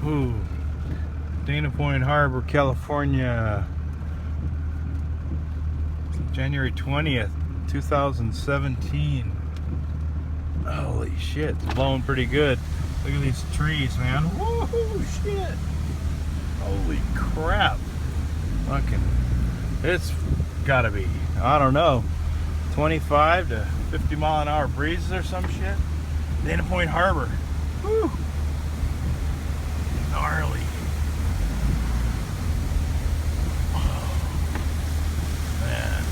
Ooh, Dana Point Harbor, California, January 20th, 2017. Holy shit, it's blowing pretty good. Look at these trees, man. Whoa, shit. Holy crap. Fucking, it's gotta be, I don't know, 25 to 50 mile an hour breezes or some shit. Dana Point Harbor. Woo. Gnarly. Oh, man.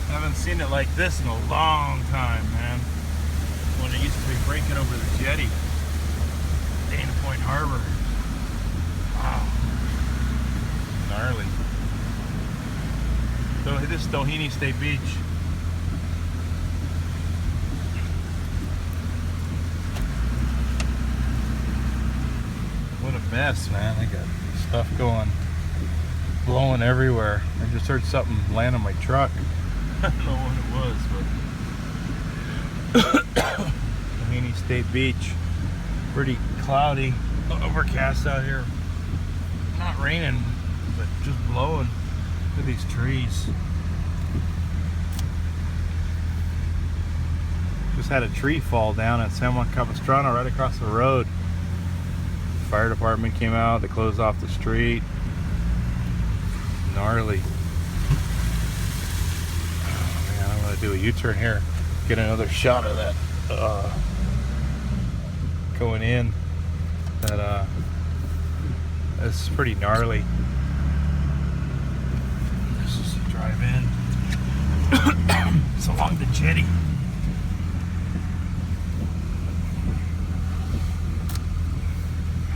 Haven't seen it like this in a long time, man. When it used to be breaking over the jetty. Dana Point Harbor. Wow. Gnarly. So this is Doheny State Beach. What a mess, man. I got stuff going, blowing everywhere. I just heard something land on my truck. I don't know what it was, but Doheny State Beach. Pretty cloudy, overcast out here. Not raining, but just blowing. Look at these trees. Just had a tree fall down at San Juan Capistrano right across the road. Fire department came out, they closed off the street. Gnarly. Oh man, I'm gonna do a U-turn here, get another shot of that going in. That it's pretty gnarly. This is the drive in. It's along the jetty.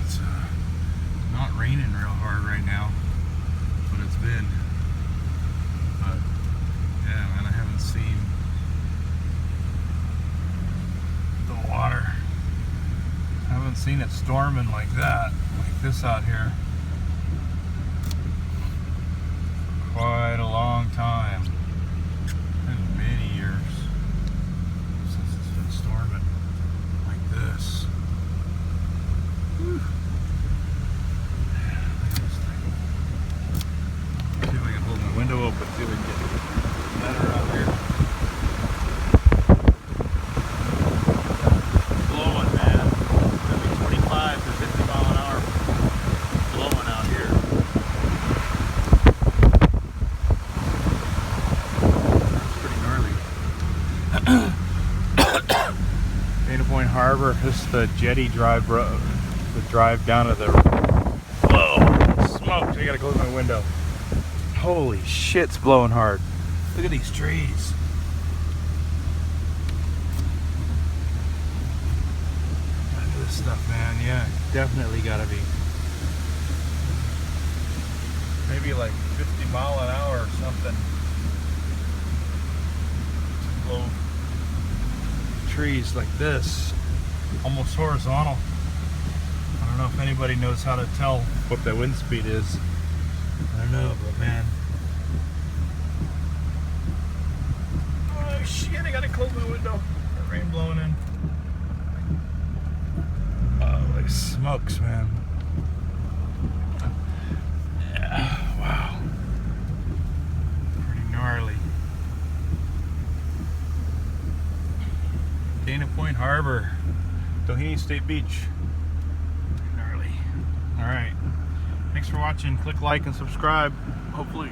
It's not raining real hard right now, but it's been. But yeah, man, I haven't seen the water. I haven't seen it storming like that, like this out here, quite a long time. Been many years since it's been storming like this. Whew. See if I can hold my window open, see if we can get better out here. Blowing, man. Could be 25 to 50 mile an hour blowing out here. Dana Point Harbor. This is the jetty drive road. The drive down to the. Whoa! Smoked! I gotta close my window. Holy shit! It's blowing hard. Look at these trees. Look at this stuff, man. Yeah, definitely gotta be. Maybe like 50 mile an hour or something. To blow trees like this, almost horizontal. I don't know if anybody knows how to tell what the wind speed is. I don't know, but man. Oh shit, I gotta close my window. The rain blowing in. Oh, like smokes, man. Yeah, wow. Pretty gnarly. Dana Point Harbor, Doheny State Beach. Gnarly. Alright. Thanks for watching. Click like and subscribe. Hopefully